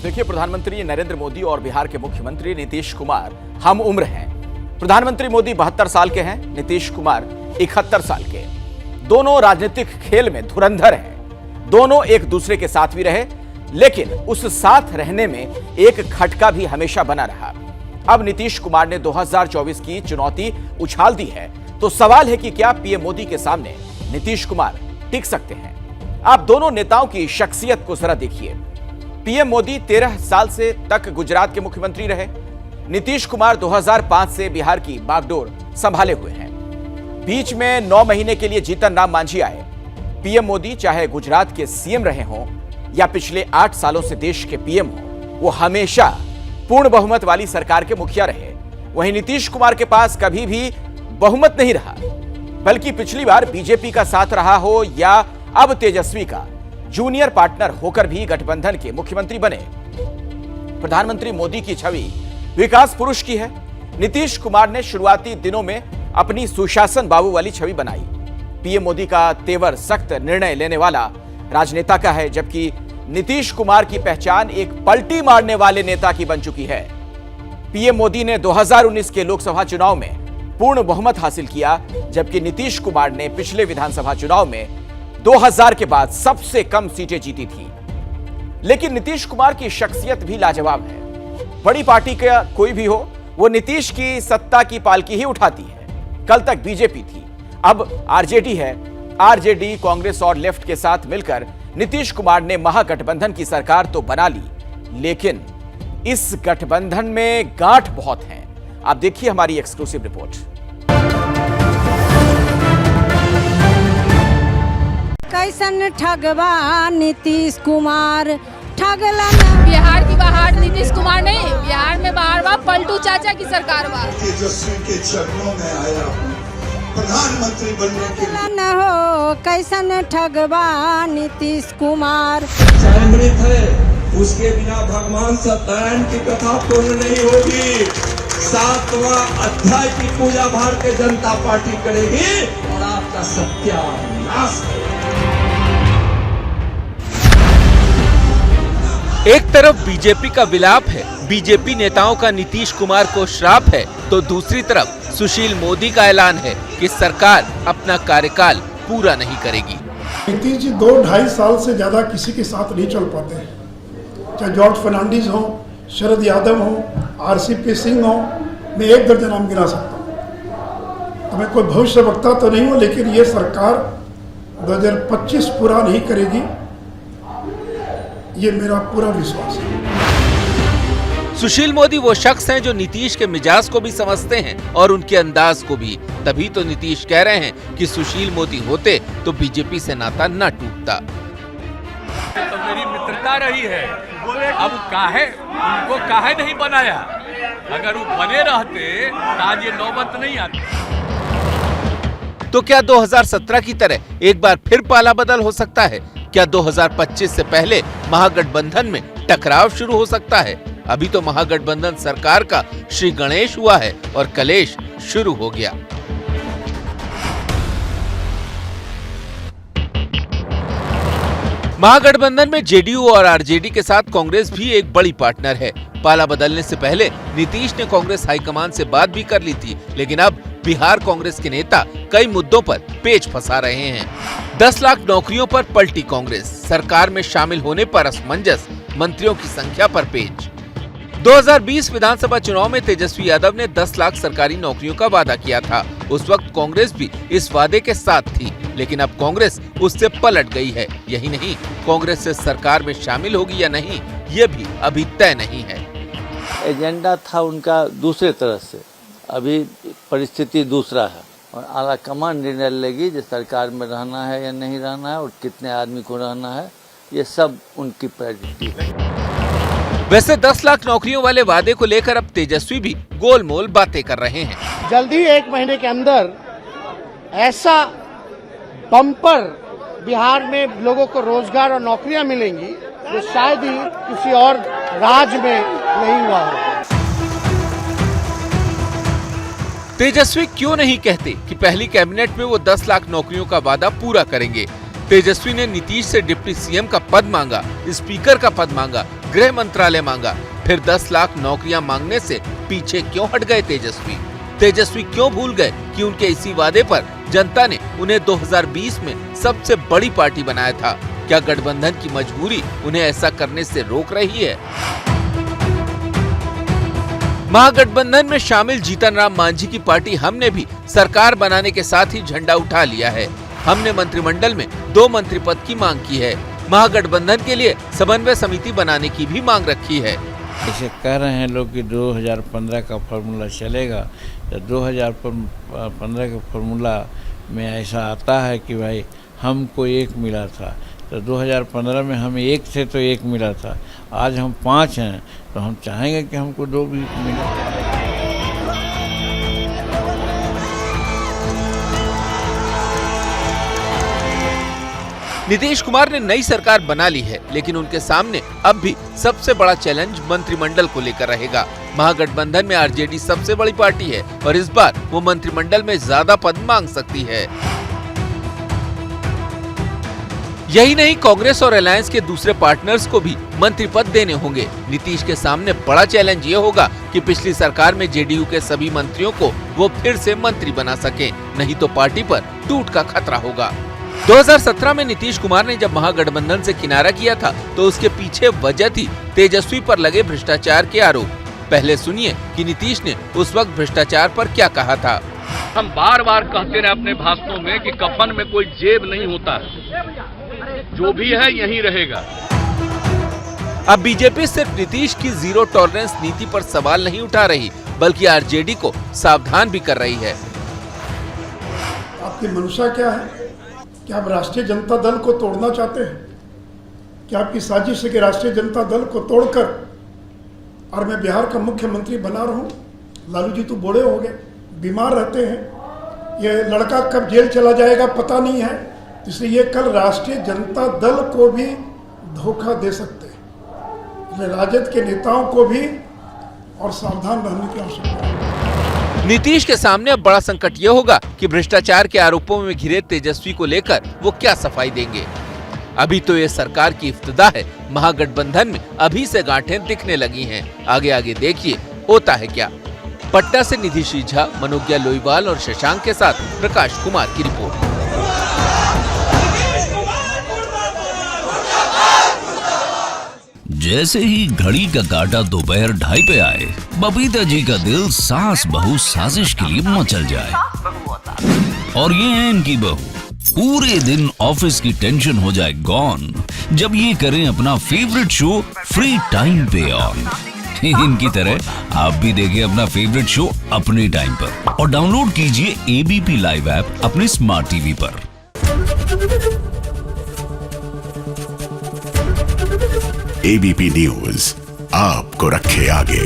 देखिए, प्रधानमंत्री नरेंद्र मोदी और बिहार के मुख्यमंत्री नीतीश कुमार हम उम्र हैं। प्रधानमंत्री मोदी 72 साल के हैं, नीतीश कुमार 71 साल के। दोनों राजनीतिक खेल में धुरंधर हैं। दोनों एक दूसरे के साथ भी रहे, लेकिन उस साथ रहने में एक खटका भी हमेशा बना रहा। अब नीतीश कुमार ने 2024 की चुनौती उछाल दी है, तो सवाल है कि क्या पीएम मोदी के सामने नीतीश कुमार टिक सकते हैं? आप दोनों नेताओं की शख्सियत को जरा देखिए। पीएम मोदी 13 साल से तक गुजरात के मुख्यमंत्री रहे। नीतीश कुमार 2005 से बिहार की बागडोर संभाले हुए हैं। बीच में 9 महीने के लिए जीतन राम मांझी आए। पीएम मोदी चाहे गुजरात के सीएम रहे हों या पिछले 8 सालों से देश के पीएम हों, वो हमेशा पूर्ण बहुमत वाली सरकार के मुखिया रहे। वहीं नीतीश कुमार के पास कभी भी बहुमत नहीं रहा, बल्कि पिछली बार बीजेपी का साथ रहा हो या अब तेजस्वी का, जूनियर पार्टनर होकर भी गठबंधन के मुख्यमंत्री बने। प्रधानमंत्री मोदी की छवि विकास पुरुष की है। नीतीश कुमार ने शुरुआती दिनों में अपनी सुशासन बाबू वाली छवि बनाई। पीएम मोदी का तेवर सख्त निर्णय लेने वाला राजनेता का है, जबकि नीतीश कुमार की पहचान एक पलटी मारने वाले नेता की बन चुकी है। पीएम मोदी ने 2019 के लोकसभा चुनाव में पूर्ण बहुमत हासिल किया, जबकि नीतीश कुमार ने पिछले विधानसभा चुनाव में 2000 के बाद सबसे कम सीटें जीती थी। लेकिन नीतीश कुमार की शख्सियत भी लाजवाब है। बड़ी पार्टी का कोई भी हो, वो नीतीश की सत्ता की पालकी ही उठाती है। कल तक बीजेपी थी, अब आरजेडी है। आरजेडी, कांग्रेस और लेफ्ट के साथ मिलकर नीतीश कुमार ने महागठबंधन की सरकार तो बना ली, लेकिन इस गठबंधन में गांठ बहुत हैं। आप देखिए हमारी एक्सक्लूसिव रिपोर्ट। कैसन ठगवा नीतीश कुमार, ठगला बिहार की बाहर नीतीश कुमार नहीं, बिहार में बार पलटू चाचा की सरकार बा। तेजस्वी के चरणों में आया प्रधानमंत्री बनने के लिए न हो कैसन ठगवा नीतीश कुमार। अमृत है, उसके बिना भगवान सत्यनारायण की कथा पूर्ण नहीं होगी। 7वां अध्याय की पूजा भारतीय जनता पार्टी करेगी और आपका सत्यानाश करेगी। एक तरफ बीजेपी का विलाप है, बीजेपी नेताओं का नीतीश कुमार को श्राप है, तो दूसरी तरफ सुशील मोदी का ऐलान है कि सरकार अपना कार्यकाल पूरा नहीं करेगी। नीतीश जी 2-2.5 साल से ज्यादा किसी के साथ नहीं चल पाते हैं। चाहे जॉर्ज फर्नांडिस हो, शरद यादव हो, आरसीपी सिंह हो, मैं 1 दर्जन नाम गिना सकता हूँ। तो मैं कोई भविष्य वक्ता तो नहीं हूँ, लेकिन ये सरकार 2025 पूरा नहीं करेगी, ये मेरा पूरा विश्वास है। सुशील मोदी वो शख्स हैं जो नीतीश के मिजाज को भी समझते हैं और उनके अंदाज को भी। तभी तो नीतीश कह रहे हैं कि सुशील मोदी होते तो बीजेपी से नाता न टूटता। तो मेरी मित्रता रही है, अब उनको काहे नहीं बनाया? अगर वो बने रहते तो आज ये नौबत नहीं आती। तो क्या 2017 की तरह एक बार फिर पाला बदल हो सकता है? क्या 2025 से पहले महागठबंधन में टकराव शुरू हो सकता है? अभी तो महागठबंधन सरकार का श्री गणेश हुआ है और कलेश शुरू हो गया। महागठबंधन में जेडीयू और आरजेडी के साथ कांग्रेस भी एक बड़ी पार्टनर है। पाला बदलने से पहले नीतीश ने कांग्रेस हाईकमान से बात भी कर ली थी, लेकिन अब बिहार कांग्रेस के नेता कई मुद्दों पर पेच फंसा रहे हैं। 10 लाख नौकरियों पर पलटी कांग्रेस, सरकार में शामिल होने पर असमंजस, मंत्रियों की संख्या पर पेच। 2020 विधानसभा चुनाव में तेजस्वी यादव ने 10 लाख सरकारी नौकरियों का वादा किया था। उस वक्त कांग्रेस भी इस वादे के साथ थी, लेकिन अब कांग्रेस उससे पलट गई है। यही नहीं, कांग्रेस से सरकार में शामिल होगी या नहीं, ये भी अभी तय नहीं है। एजेंडा था उनका दूसरे तरह से, अभी परिस्थिति दूसरा है और आला कमान निर्णय लेगी जो सरकार में रहना है या नहीं रहना है और कितने आदमी को रहना है, ये सब उनकी प्रायोरिटी है। वैसे 10 लाख नौकरियों वाले वादे को लेकर अब तेजस्वी भी गोलमोल बातें कर रहे हैं। जल्दी 1 महीने के अंदर ऐसा बम्पर बिहार में लोगों को रोजगार और नौकरियां मिलेंगी जो शायद ही किसी और राज्य में नहीं हुआ हो। तेजस्वी क्यों नहीं कहते कि पहली कैबिनेट में वो 10 लाख नौकरियों का वादा पूरा करेंगे? तेजस्वी ने नीतीश से डिप्टी सीएम का पद मांगा, स्पीकर का पद मांगा, गृह मंत्रालय मांगा, फिर 10 लाख नौकरियां मांगने से पीछे क्यों हट गए तेजस्वी? तेजस्वी क्यों भूल गए कि उनके इसी वादे पर जनता ने उन्हें 2020 में सबसे बड़ी पार्टी बनाया था? क्या गठबंधन की मजबूरी उन्हें ऐसा करने से रोक रही है? महागठबंधन में शामिल जीतन राम मांझी की पार्टी हमने भी सरकार बनाने के साथ ही झंडा उठा लिया है। हमने मंत्रिमंडल में 2 मंत्री पद की मांग की है। महागठबंधन के लिए समन्वय समिति बनाने की भी मांग रखी है। इसे कह रहे हैं लोग कि 2015 का फॉर्मूला चलेगा, तो 2015 के फॉर्मूला में ऐसा आता है कि भाई हमको 1 मिला था, तो 2015 में हम 1 थे तो 1 मिला था, आज हम 5 हैं तो हम चाहेंगे कि हमको 2 भी मिले। नीतीश कुमार ने नई सरकार बना ली है, लेकिन उनके सामने अब भी सबसे बड़ा चैलेंज मंत्रिमंडल को लेकर रहेगा। महागठबंधन में आरजेडी सबसे बड़ी पार्टी है और इस बार वो मंत्रिमंडल में ज्यादा पद मांग सकती है। यही नहीं, कांग्रेस और अलायंस के दूसरे पार्टनर्स को भी मंत्री पद देने होंगे। नीतीश के सामने बड़ा चैलेंज ये होगा कि पिछली सरकार में जेडीयू के सभी मंत्रियों को वो फिर से मंत्री बना सके, नहीं तो पार्टी पर टूट का खतरा होगा। 2017 में नीतीश कुमार ने जब महागठबंधन से किनारा किया था तो उसके पीछे वजह थी तेजस्वी पर लगे भ्रष्टाचार के आरोप। पहले सुनिए कि नीतीश ने उस वक्त भ्रष्टाचार पर क्या कहा था। हम बार बार कहते रहे अपने भाषणों में कि कफन में कोई जेब नहीं होता है, जो भी है यही रहेगा। अब बीजेपी सिर्फ नीतीश की जीरो टॉलरेंस नीति पर सवाल नहीं उठा रही, बल्कि आरजेडी को सावधान भी कर रही है। आपकी मंशा क्या है? क्या आप राष्ट्रीय जनता दल को तोड़ना चाहते हैं? क्या आपकी साजिश है कि राष्ट्रीय जनता दल को तोड़कर और मैं बिहार का मुख्यमंत्री बना रहा हूं? लालू जी तो बूढ़े हो गए, बीमार रहते हैं, ये लड़का कब जेल चला जाएगा पता नहीं है, इसलिए ये कल राष्ट्रीय जनता दल को भी धोखा दे सकते हैं। इसलिए राजद के नेताओं को भी और सावधान रहने की आवश्यकता है। नीतीश के सामने अब बड़ा संकट ये होगा कि भ्रष्टाचार के आरोपों में घिरे तेजस्वी को लेकर वो क्या सफाई देंगे। अभी तो ये सरकार की इफ्तिदा है, महागठबंधन में अभी से गांठें दिखने लगी हैं। आगे आगे देखिए होता है क्या। पटना से निधि झा, मनोज्ञा लोईवाल और शशांक के साथ प्रकाश कुमार की रिपोर्ट। जैसे ही घड़ी का काटा दोपहर 2:30 पे आए, बबीता जी का दिल सास बहू साजिश के लिए मचल जाए। और ये है इनकी बहू, पूरे दिन ऑफिस की टेंशन हो जाए गॉन जब ये करें अपना फेवरेट शो फ्री टाइम पे ऑन। इनकी तरह आप भी देखिए अपना फेवरेट शो अपने टाइम पर और डाउनलोड कीजिए एबीपी लाइव ऐप अपने स्मार्ट टीवी पर। एबीपी न्यूज आपको रखे आगे।